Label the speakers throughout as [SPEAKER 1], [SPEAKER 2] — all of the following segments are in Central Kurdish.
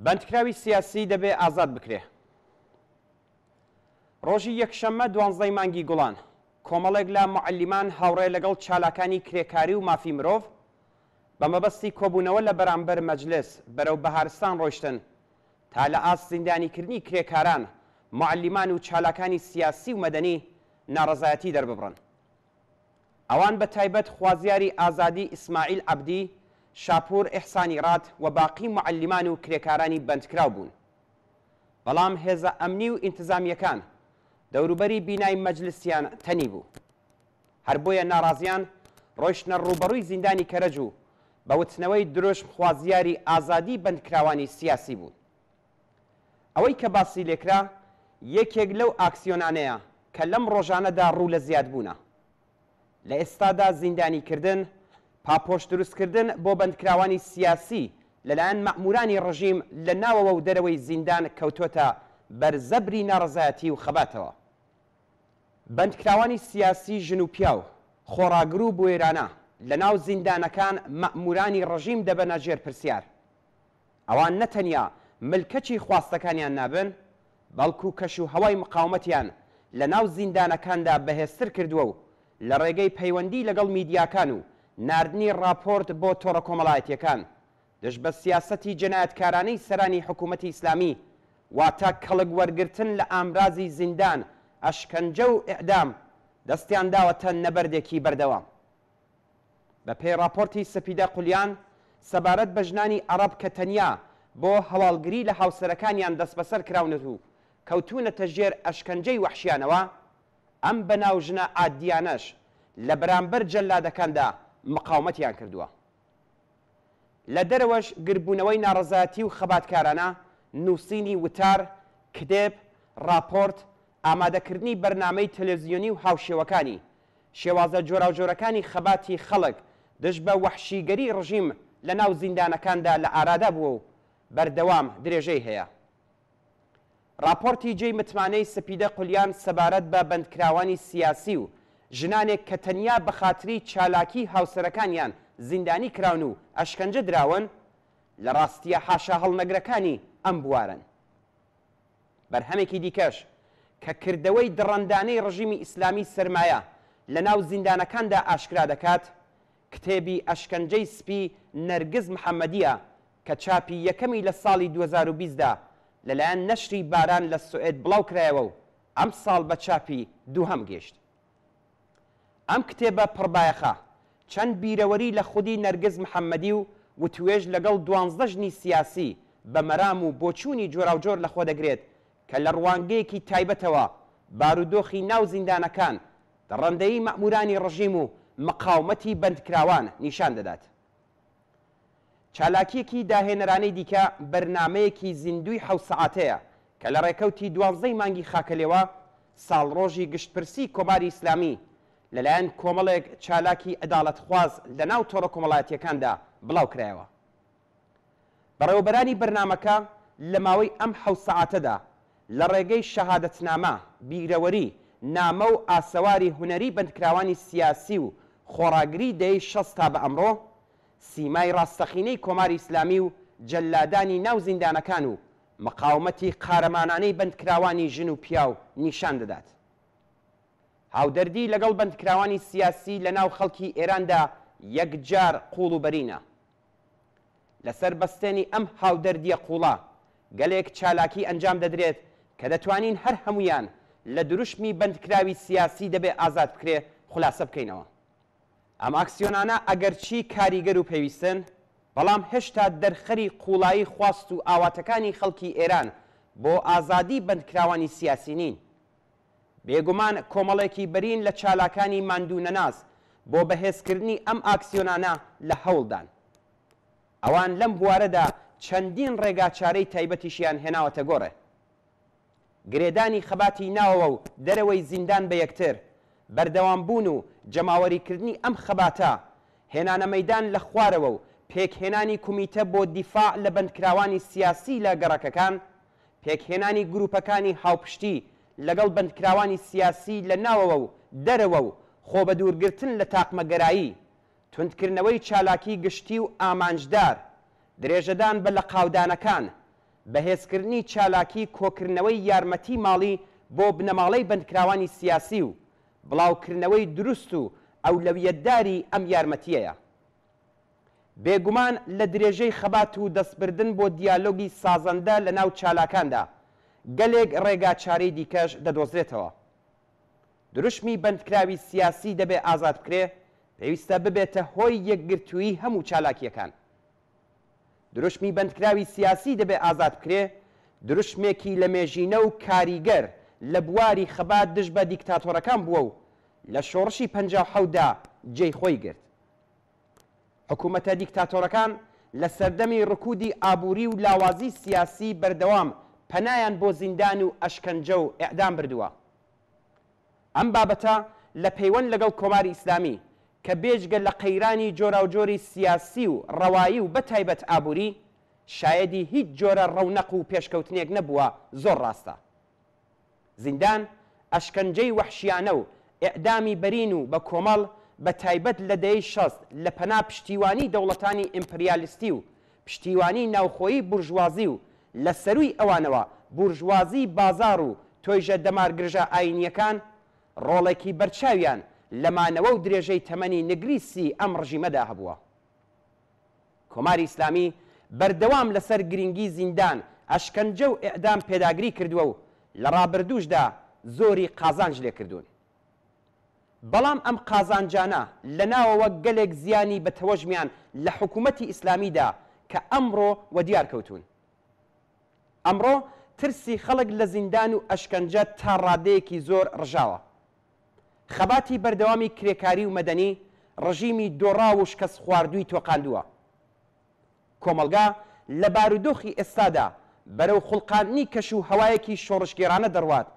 [SPEAKER 1] بەندکراوی سیاسی دەبێ ئازاد بکرێ. ڕۆژی یەکشەممە 12 مانگی گوڵان کۆمەڵێک لە معەلیمان هاوڕێ لەگەڵ چالاکانی کرێکاری و مافی مرۆڤ بە مەبەستی کۆبوونەوە لە بەرامبەر مەجلس بەرەو بەهارستان ڕۆیشتن تا لە ئاست زیندانیکردنی کرێکاران، معەلیمان و چالاکانی سیاسی و مەدەنی ناڕەزایەتی دەرببڕن. ئەوان بە تایبەت خوازیاری ئازادی ئیسماعیل عەبدی، شاپور ئیحسانی ڕات و باقی معەلیمان و کرێکارانی بەندکراو بوون. بەڵام هێزە ئەمنی و ئینتزامیەکان دەوروبەری بینای مەجلسیان تەنی بوو. هەر بۆیە ناڕازیان ڕۆیشتنە ڕوبەڕووی زیندانی کەرەج و بە وتنەوەی درۆژم خوازیاری ئازادی بەندکراوانی سیاسی بوون. ئەوەی کە باسی لێکرا یەکێک لەو ئاکسیۆنانەیە کە لەم ڕۆژانەدا ڕوو لە زیادبوونە. لە ئێستادا زیندانیکردن، پاپۆش دروستکردن بۆ بەندکراوانی سیاسی لەلایەن مەئمورانی ڕژیم لە ناوەوە و دەرەوەی زیندان کەوتۆتە بەرزەبری ناڕەزایەتی و خەباتەوە. بەندکراوانی سیاسی ژن و پیا و خۆڕاگر و بوێرانە لە ناو زیندانەکان مەئمورانی ڕژیم دەبەنە ژێر پرسیار. ئەوان نەتەنیا ملکەچی خواستەکانیان نابن، بەڵکو کەش و هەوای مقاومەتیان لە ناو زیندانەکاندا بەهێزتر کردووە و لە ڕێگەی پەیوەندی لەگەڵ میدیاکان و ناردنی ڕاپۆرت بۆ تۆڕە کۆمەڵایەتیەکان دژ بە سیاسەتی جەنایەتکارانەی سەرانی حکوومەتی ئیسلامی واتە کەڵک وەرگرتن لە ئامرازی زیندان، ئەشکەنجە و ئیعدام دەستیان داوەتە نەبەردێکی بەردەوام. بە پێی راپۆرتی سپیدە قولیان، سەبارەت بە ژنانی عەرەب کە تەنیا بۆ هەواڵگری لە هاوسەرەکانیان دەست بەسەر کراونەت و کەوتونەتە ژێر ئەشکەنجەی وەحشیانەوە، ئەم بەناو ژنە ئادیانەش لە بەرامبەر جەلادەکاندا مقاومەتیان کردووە. لە دەرەوەش گربوونەوەی ناڕەزایەتی و خەباتکارانە، نووسینی وتار، کتێب، راپۆرت، ئامادەکردنی بەرنامەی تەلەڤیزیۆنی و هاوشێوەکانی، شێوازە جۆراوجۆرەکانی خەباتی خەڵک دژ بە وەحشیگەری ڕژیم لە ناو زیندانەکاندا لە ئارادا بووە و بەردەوام درێژەی هەیە. راپۆرتی جێی متمانەی سپیدە قولیان سەبارەت بە بەندکراوانی سیاسی و ژنانێک کە تەنیا بە خاتری چالاکی هاوسەرەکانیان زیندانی کراون و ئەشکەنجە دراون لە ڕاستیە حاشا هەڵنەگرەکانی ئەم بوارن. بەرهەمێکی دیکەش کە کردەوەی دڕەندانەی ڕژیمی ئیسلامی سەرمایە لە ناو زیندانەکاندا ئاشکرا دەکات، کتێبی ئەشکەنجەی سپی نەرگز محەممەدیە کە چاپی یەکەمی لە ساڵی 2020دا لەلایەن نەشری باران لە سوئێد بڵاو کرایەوە و ئەم ساڵ بە چاپی دووهەم گەیشت. ئەم کتێبە پڕبایەخە چەند بیرەوەری لە خودی نەرگز محەممەدی و وتوێژ لەگەڵ 12 ژنی سیاسی بە مەرام و بۆچوونی جۆراوجۆر لە خۆ دەگرێت کە لە ڕوانگەیەکی تایبەتەوە بارودۆخی ناو زیندانەکان، دەڕەندەی مەئمورانی ڕژیم و مقاومەتی بەندکراوان نیشان دەدات. چالاکیەکی داهێنەرانەی دیکە بەرنمەیەکی زیندوی 7 سەعاتەیە کە لە ڕێکەوتی 12 مانگی خاکەلێوە ساڵڕۆژی گشتپرسی کۆماری ئیسلامی لەلایەن کۆمەڵێک چالاکی عەداڵەتخواز لە ناو تۆڕە کۆمەڵایەتیەکاندا بڵاو کرایەوە. بەڕێوەبەرانی بەرنمەکە لە ماوەی ئەم 7 سەعاتەدا لە ڕێگەی شەهادەتنامە، بیرەوەری، نامە و ئاسەواری هونەری بەندکراوانی سیاسی و خۆڕاگری دەی 60 تا بە ئەمڕۆ سیمای ڕاستەخینەی کۆماری ئیسلامی و جەلادانی ناو زیندانەکان و مقاومەتی قارەمانانەی بەندکراوانی ژن و پیا و نیشان دەدات. هاودەردی لەگەڵ بەندکراوانی سیاسی لە ناو خەڵکی ئێراندا یەکجار قوڵ و بەرینە. لەسەر بەستێنی ئەم هاودەردیە قوڵە گەلێک چالاکی ئەنجام دەدرێت کە دەتوانین هەر هەمویان لە دروشمی بەندکراوی سیاسی دەبێ ئازاد بکرێ خولاسە بکەینەوە. ئەم ئاکسیۆنانە ئەگەرچی کاریگەر و پێویستن، بەڵام هێشتا دەرخەری قوڵایی خواست و ئاواتەکانی خەڵکی ئێران بۆ ئازادی بەندکراوانی سیاسی نین. بێگومان کۆمەڵێکی بەرین لە چالاکانی ماندوو نەناز بۆ بەهێزکردنی ئەم ئاکسیۆنانە لە هەوڵدان. ئەوان لەم بوارەدا چەندین ڕێگاچارەی تایبەتیشیان هێناوەتە گۆڕێ. گرێدانی خەباتی ناوەوە و دەرەوەی زیندان بە یەکتر، بەردەوامبوون و جەماوەریکردنی ئەم خەباتە، هێنانە مەیدان لە خوارەوە و پێکهێنانی کومیتە بۆ دیفاع لە بەندکراوانی سیاسی لە گەڕەکەکان، پێکهێنانی گروپەکانی هاوپشتی لەگەڵ بەندکراوانی سیاسی لە ناوەوە و دەرەوە و خۆ بە دوورگرتن لە تاقمەگەرایی، توندکردنەوەی چالاکی گشتی و ئامانجدار، درێژەدان بە لە قاودانەکان، بەهێزکردنی چالاکی کۆکردنەوەی یارمەتی ماڵی بۆ بنەماڵەی بەندکراوانی سیاسی و بڵاوکردنەوەی دروست و ئەولەویەتداری ئەم یارمەتیەیە. بێگومان لە درێژەی خەبات و دەستبردن بۆ دیالۆگی سازەندە لە ناو چالاکاندا گەلێک ڕێگاچارەی دیکەش دەدۆزرێتەوە. دروشمی بەندکراوی سیاسی دەبێ ئازاد بکرێ، پێویستە ببێتە هۆی یەکگرتووی هەموو چالاکیەکان. دروشمی بەندکراوی سیاسی دەبێ ئازاد بکرێ، دروشمێکی لە مێژینە و کاریگەر لە بواری خەبات دژ بە دیکتاتۆرەکان بووە و لە شۆڕشی 57دا جێی خۆی گرت. حکوومەتە دیکتاتۆرەکان لە سەردەمی ڕکودی ئابووری و لاوازی سیاسی بەردەوام پەنایان بۆ زیندان و ئەشکەنجە و ئێعدام بردووە. ئەم بابەتە لە پەیوەند لەگەڵ کۆماری ئیسلامی کە بێجگە لە قەیرانی جۆراوجۆری سیاسی و ڕەوایی و بەتایبەت ئابووری شایەدی هیچ جۆرە ڕەونەق و پێشکەوتنێک نەبووە زۆر ڕاستە. زیندان ئەشکەنجەی وەحشیانە و ئێعدامی بەرین و بە کۆمەڵ بە تایبەت لە دەیەی شەست لە پەنا پشتیوانی دەوڵەتانی ئیمپریالیستی و پشتیوانی ناوخۆیی بورژوازی و لە سەروی ئەوانەوە بورژوازی بازار و تۆیژە دەمارگرژە ئاینیەکان ڕۆڵێکی بەرچاویان لەمانەوە و درێژەی تەمەنی نگریسی ئەم ڕژیمەدا هەبووە. کۆماری ئیسلامی بەردەوام لەسەر گرنگی زیندان ئەشکەنجە و ئێعدام پێداگری کردووە و لە ڕابردووشدا زۆری قازانج لێ کردوون. بەڵام ئەم قازانجانە لە ناوەوە گەلێک زیانی بە تەوەژمیان لە حکوومەتی ئیسلامیدا کە ئەمڕۆ وە دیار کەوتون. ئەمڕۆ ترسی خەڵک لە زیندان و ئەشکەنجە تا ڕادەیەکی زۆر ڕژاوە. خەباتی بەردەوامی کرێکاری و مەدەنی ڕژیمی دۆڕا و شکەس خواردووی تۆقاندووە. کۆمەلگا لە بارودۆخی ئێستادا بەرەو خوڵقاندنی کەش و هەوایەکی شۆڕشگێرانە دەڕوات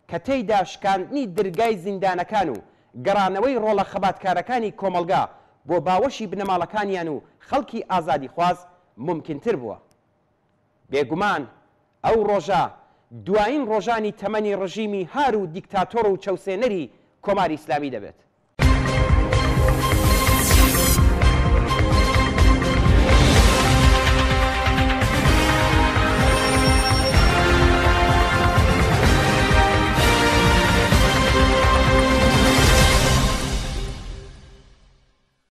[SPEAKER 1] کە تێیدا شکاندنی دەرگای زیندانەکان و گەڕانەوەی ڕۆڵە خەباتکارەکانی کۆمەلگا بۆ باوەشی بنەماڵەکانیان و خەڵکی ئازادی خواز ممکنتر بووە. بێگومان ئەو ڕۆژە دوایین ڕۆژانی تەمەنی ڕژیمی هار و دیکتاتۆر و چەوسێنەری کۆماری ئیسلامی دەبێت.